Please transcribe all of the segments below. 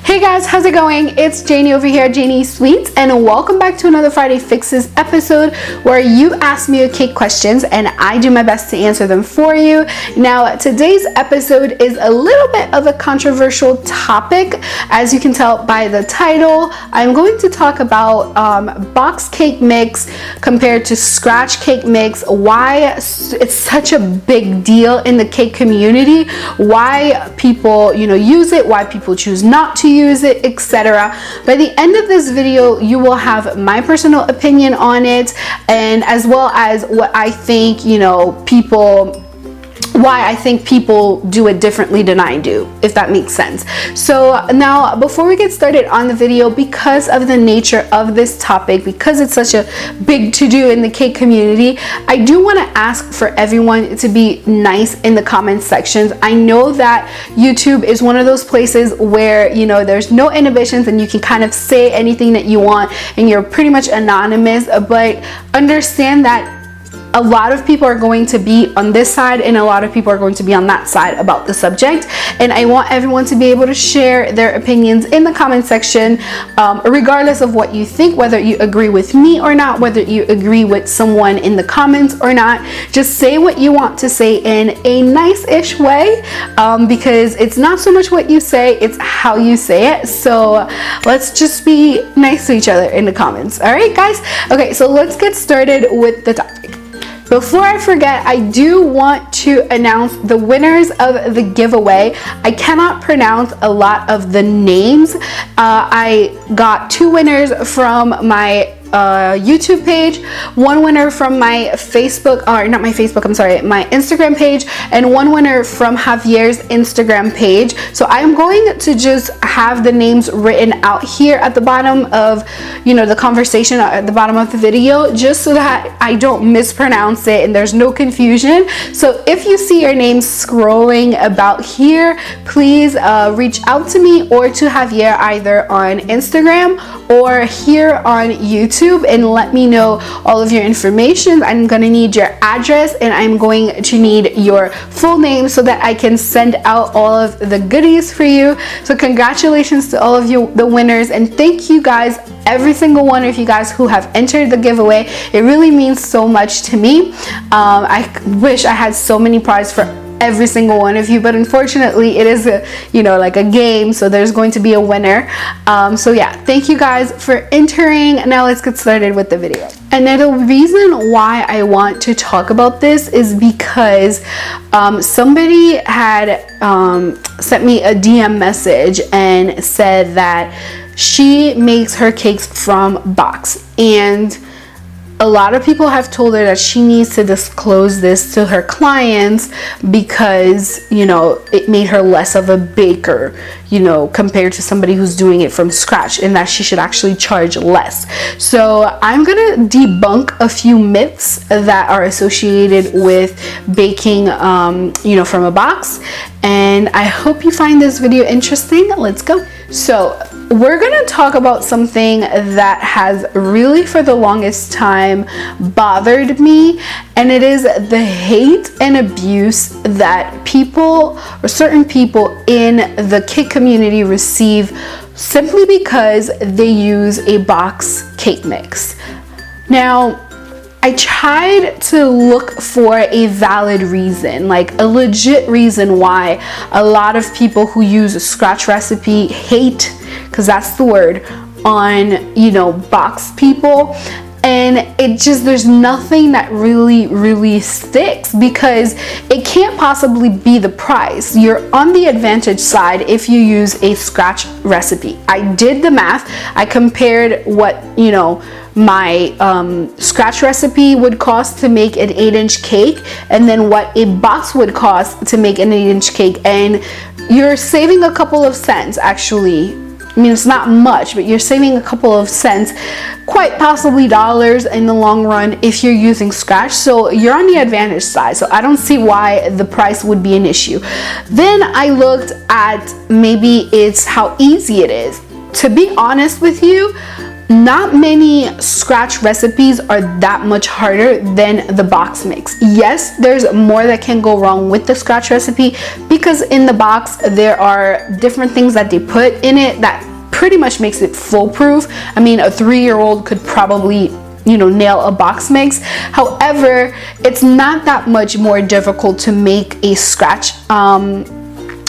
Hey guys, how's it going? It's Janie over here at JaniesSweets, and welcome back to another Friday Fixes episode where you ask me your cake questions and I do my best to answer them for you. Now, today's episode is a little bit of a controversial topic. As you can tell by the title, I'm going to talk about box cake mix compared to scratch cake mix, why it's such a big deal in the cake community, why people use it, why people choose not to use it, etc. By the end of this video, you will have my personal opinion on it, and as well as what I think why I think people do it differently than I do, if that makes sense. So now, before we get started on the video, because of the nature of this topic, because it's such a big to-do in the cake community, I do want to ask for everyone to be nice in the comment sections. I know that YouTube is one of those places where there's no inhibitions and you can kind of say anything that you want and you're pretty much anonymous, but understand that a lot of people are going to be on this side and a lot of people are going to be on that side about the subject, and I want everyone to be able to share their opinions in the comment section, regardless of what you think, whether you agree with me or not, whether you agree with someone in the comments or not. Just say what you want to say in a nice-ish way, because it's not so much what you say, it's how you say it. So let's just be nice to each other in the comments. All right, guys? Okay, so let's get started with the topic. Before I forget, I do want to announce the winners of the giveaway. I cannot pronounce a lot of the names. I got 2 winners from my YouTube page, 1 winner from my Facebook, or not my Facebook, I'm sorry, my Instagram page, and 1 winner from Javier's Instagram page. So I'm going to just have the names written out here at the bottom of the conversation, at the bottom of the video, just so that I don't mispronounce it and there's no confusion. So if you see your name scrolling about here, please reach out to me or to Javier either on Instagram or here on YouTube and let me know all of your information. I'm going to need your address and I'm going to need your full name so that I can send out all of the goodies for you. So congratulations to all of you, the winners, and thank you guys, every single one of you guys who have entered the giveaway. It really means so much to me. I wish I had so many prizes for every single one of you, but unfortunately it is a like a game, so there's going to be a winner. So yeah, thank you guys for entering. Now let's get started with the video. And now the reason why I want to talk about this is because somebody had sent me a DM message and said that she makes her cakes from box, and a lot of people have told her that she needs to disclose this to her clients because, it made her less of a baker, compared to somebody who's doing it from scratch, and that she should actually charge less. So I'm gonna debunk a few myths that are associated with baking, from a box, and I hope you find this video interesting. Let's go. So we're gonna talk about something that has really for the longest time bothered me, and it is the hate and abuse that people or certain people in the cake community receive simply because they use a box cake mix. Now, I tried to look for a valid reason, like a legit reason why a lot of people who use a scratch recipe hate, because that's the word, on box people. And there's nothing that really sticks, because it can't possibly be the price. You're on the advantage side if you use a scratch recipe. I did the math. I compared what my scratch recipe would cost to make an 8-inch cake and then what a box would cost to make an 8-inch cake, and you're saving a couple of cents. Actually, I mean, it's not much, but you're saving a couple of cents, quite possibly dollars in the long run if you're using scratch. So you're on the advantage side. So I don't see why the price would be an issue. Then I looked at maybe it's how easy it is. To be honest with you, not many scratch recipes are that much harder than the box mix. Yes, there's more that can go wrong with the scratch recipe, because in the box there are different things that they put in it that pretty much makes it foolproof. I mean, a 3-year-old could probably, you know, nail a box mix. However, it's not that much more difficult to make a scratch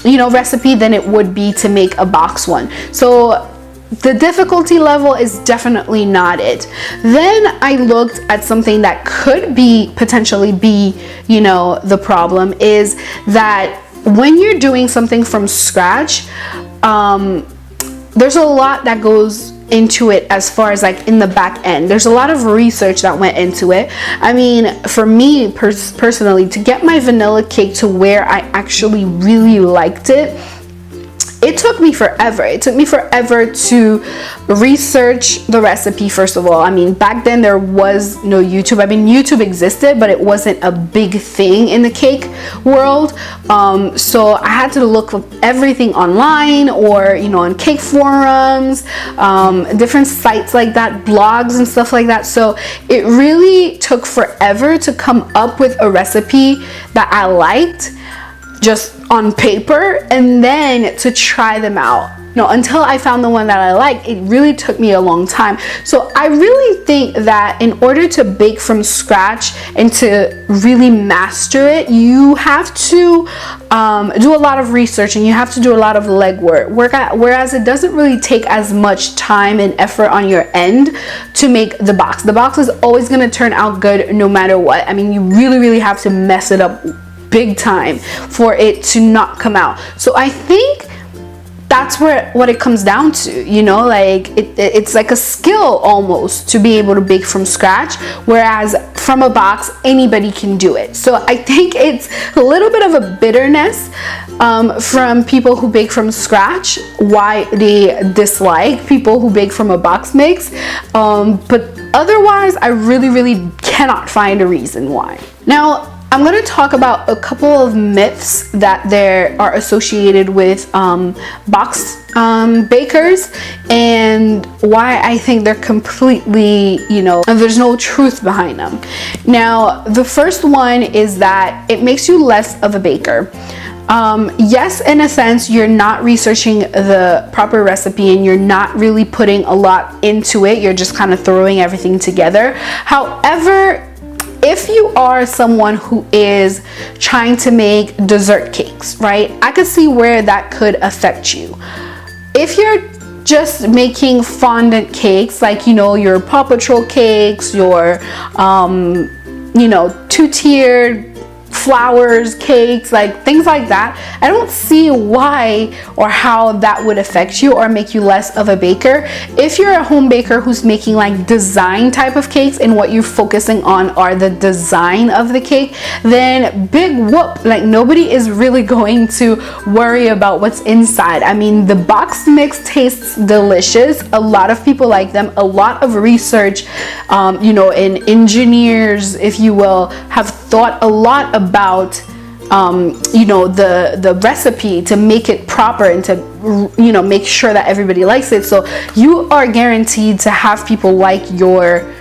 you know, recipe than it would be to make a box one. So the difficulty level is definitely not it. Then I looked at something that could be potentially be, you know, the problem is that when you're doing something from scratch, there's a lot that goes into it as far as like in the back end. There's a lot of research that went into it. I mean, for me personally, to get my vanilla cake to where I actually really liked it, it took me forever. It took me forever to research the recipe, first of all. I mean, back then there was no YouTube. I mean, YouTube existed, but it wasn't a big thing in the cake world. So I had to look up everything online, or, you know, on cake forums, different sites like that, blogs and stuff like that. So it really took forever to come up with a recipe that I liked, just on paper, and then to try them out. You know, until I found the one that I liked, it really took me a long time. So I really think that in order to bake from scratch and to really master it, you have to do a lot of research, and you have to do a lot of legwork. Whereas it doesn't really take as much time and effort on your end to make the box. The box is always going to turn out good no matter what. I mean, you really have to mess it up big time for it to not come out. So I think that's what it comes down to, you know, like it's like a skill almost to be able to bake from scratch, whereas from a box anybody can do it. So I think it's a little bit of a bitterness from people who bake from scratch, why they dislike people who bake from a box mix, but otherwise I really cannot find a reason why. Now I'm going to talk about a couple of myths that there are associated with box bakers, and why I think they're completely, you know, there's no truth behind them. Now, the first one is that it makes you less of a baker. Yes, in a sense, you're not researching the proper recipe, and you're not really putting a lot into it. You're just kind of throwing everything together. However, if you are someone who is trying to make dessert cakes, right, I could see where that could affect you. If you're just making fondant cakes, like, you know, your Paw Patrol cakes, your, you know, 2-tiered flowers, cakes, like things like that, I don't see why or how that would affect you or make you less of a baker. If you're a home baker who's making like design type of cakes, and what you're focusing on are the design of the cake, then big whoop, like nobody is really going to worry about what's inside. I mean, the box mix tastes delicious. A lot of people like them. A lot of research, you know, and engineers, if you will, have thought a lot about you know, the recipe to make it proper and to, you know, make sure that everybody likes it. So you are guaranteed to have people like your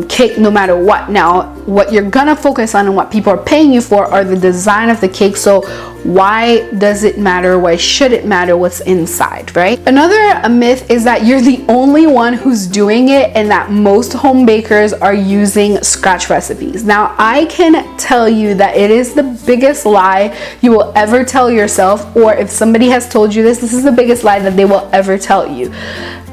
cake no matter what. Now, what you're gonna focus on and what people are paying you for are the design of the cake. So why does it matter? Why should it matter what's inside, right? Another myth is that you're the only one who's doing it, and that most home bakers are using scratch recipes. Now, I can tell you that it is the biggest lie you will ever tell yourself, or if somebody has told you this is the biggest lie that they will ever tell you.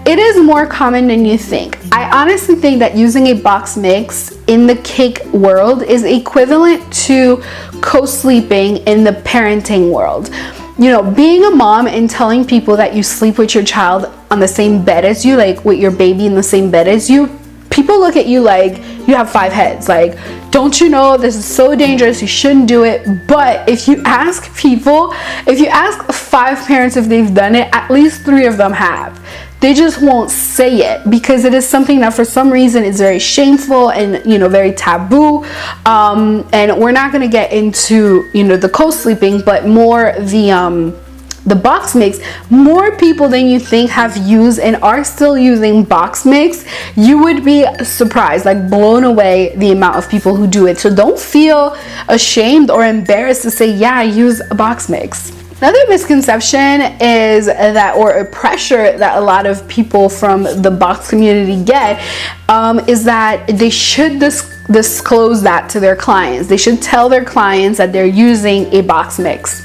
It is more common than you think. I honestly think that using a box mix in the cake world is equivalent to co-sleeping in the parenting world. You know, being a mom and telling people that you sleep with your child on the same bed as you, like with your baby in the same bed as you, people look at you like you have 5 heads. Like, don't you know this is so dangerous, you shouldn't do it? But if you ask people, if you ask 5 parents if they've done it, at least 3 of them have. They just won't say it because it is something that for some reason is very shameful and, you know, very taboo. And we're not going to get into, you know, the co-sleeping, but more the the box mix, more people than you think have used and are still using box mix. You would be surprised, like blown away, the amount of people who do it. So don't feel ashamed or embarrassed to say, yeah, I use a box mix. Another misconception is that, or a pressure that a lot of people from the box community get, is that they should disclose that to their clients. They should tell their clients that they're using a box mix.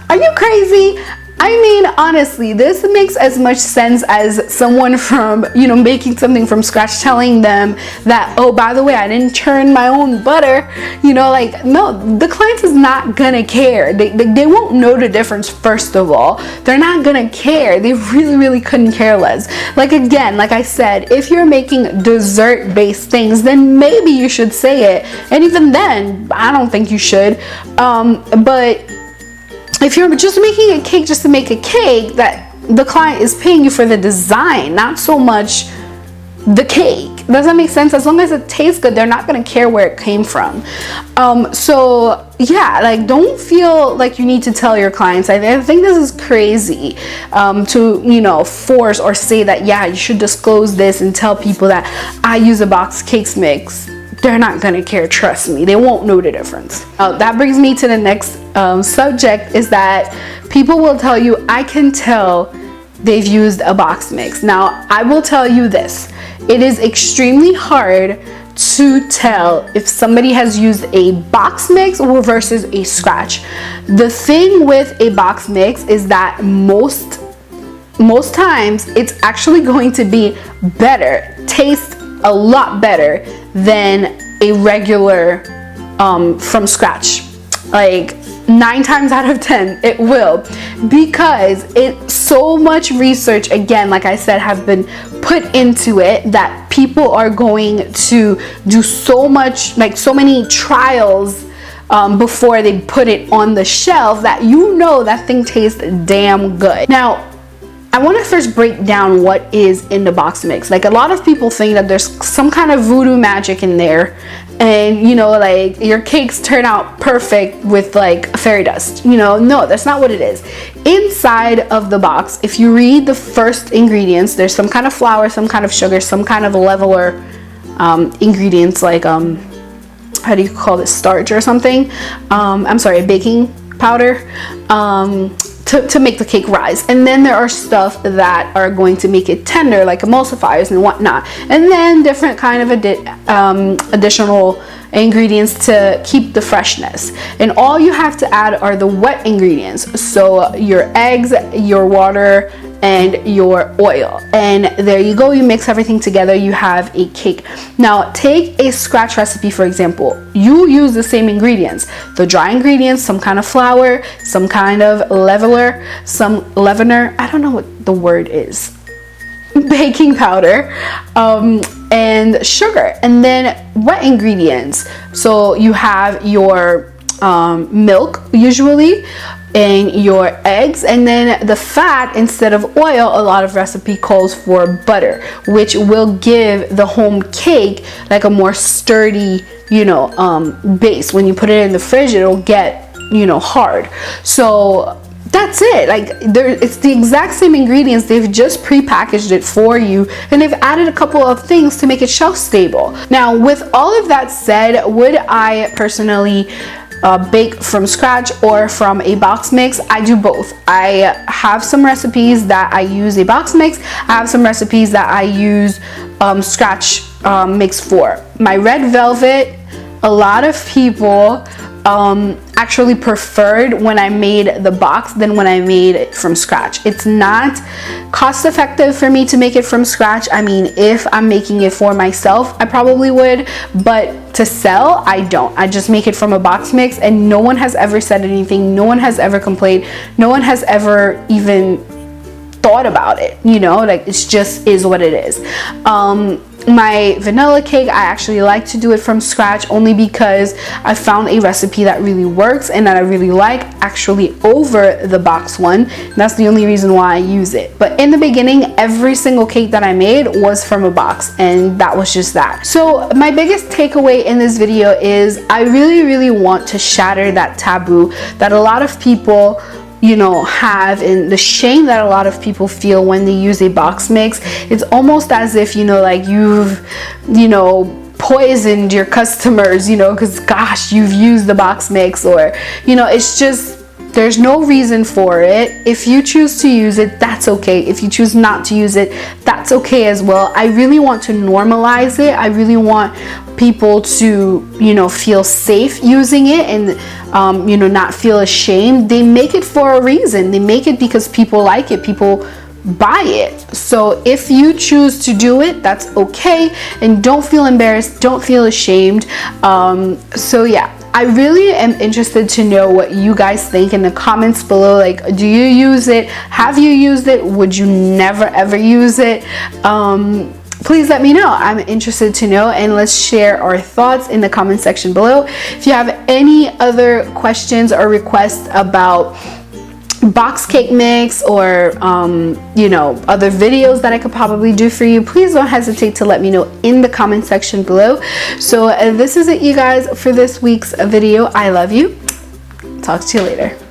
Are you crazy? I mean, honestly, this makes as much sense as someone from, making something from scratch telling them that, oh, by the way, I didn't churn my own butter. Like, no, the client is not gonna care. They won't know the difference, first of all. They're not gonna care. They really, really couldn't care less. Like, again, like I said, if you're making dessert-based things, then maybe you should say it. And even then, I don't think you should. But if you're just making a cake just to make a cake, that the client is paying you for the design, not so much the cake. Does that make sense? As long as it tastes good, they're not going to care where it came from. So yeah, like, don't feel like you need to tell your clients. I think this is crazy, to force or say that, yeah, you should disclose this and tell people that I use a box cakes mix. They're not gonna care, trust me. They won't know the difference. That brings me to the next subject, is that people will tell you, I can tell they've used a box mix. Now, I will tell you this. It is extremely hard to tell if somebody has used a box mix versus a scratch. The thing with a box mix is that most times it's actually going to be better, taste a lot better than a regular from scratch. Like 9 times out of 10 it will, because so much research, again, like I said, have been put into it, that people are going to do so many trials before they put it on the shelf, that that thing tastes damn good. Now, I want to first break down what is in the box mix. Like, a lot of people think that there's some kind of voodoo magic in there, and like your cakes turn out perfect with like fairy dust. No, that's not what it is. Inside of the box, if you read the first ingredients, there's some kind of flour, some kind of sugar, some kind of leveler ingredients, like how do you call this, starch or something? I'm sorry, baking powder. To make the cake rise. And then there are stuff that are going to make it tender, like emulsifiers and whatnot, and then different kind of additional ingredients to keep the freshness. And all you have to add are the wet ingredients, so your eggs, your water, and your oil, and there you go. You mix everything together, you have a cake. Now, take a scratch recipe, for example. You use the same ingredients, the dry ingredients, some kind of flour, some kind of leveler, some leavener, I don't know what the word is, baking powder, and sugar, and then wet ingredients. So you have your milk usually, and your eggs, and then the fat, instead of oil, a lot of recipe calls for butter, which will give the home cake like a more sturdy base. When you put it in the fridge, it'll get hard. So that's it. Like, it's the exact same ingredients. They've just pre-packaged it for you, and they've added a couple of things to make it shelf stable. Now, with all of that said, would I personally bake from scratch or from a box mix? I do both. I have some recipes that I use a box mix. I have some recipes that I use scratch mix for. My red velvet, a lot of people actually preferred when I made the box than when I made it from scratch. It's not cost effective for me to make it from scratch. I mean, if I'm making it for myself, I probably would, but to sell, I don't. I just make it from a box mix, and no one has ever said anything. No one has ever complained. No one has ever even thought about it, like, it's just is what it is. My vanilla cake, I actually like to do it from scratch, only because I found a recipe that really works and that I really like, actually, over the box one. That's the only reason why I use it. But in the beginning, every single cake that I made was from a box, and that was just that. So my biggest takeaway in this video is I really, really want to shatter that taboo that a lot of people you know, have, and the shame that a lot of people feel when they use a box mix. It's almost as if, you know, like you've, you know, poisoned your customers, you know, because gosh, you've used the box mix, or, you know, it's just, there's no reason for it. If you choose to use it, that's okay. If you choose not to use it, that's okay as well. I really want to normalize it. I really want people to, you know, feel safe using it, and you know, not feel ashamed. They make it for a reason. They make it because people like it, people buy it. So if you choose to do it, that's okay, and don't feel embarrassed, don't feel ashamed. So yeah, I really am interested to know what you guys think in the comments below. Like, do you use it? Have you used it? Would you never ever use it? Please let me know. I'm interested to know, and let's share our thoughts in the comment section below. If you have any other questions or requests about box cake mix, or you know, other videos that I could probably do for you, please don't hesitate to let me know in the comment section below. So this is it, you guys, for this week's video. I love you. Talk to you later.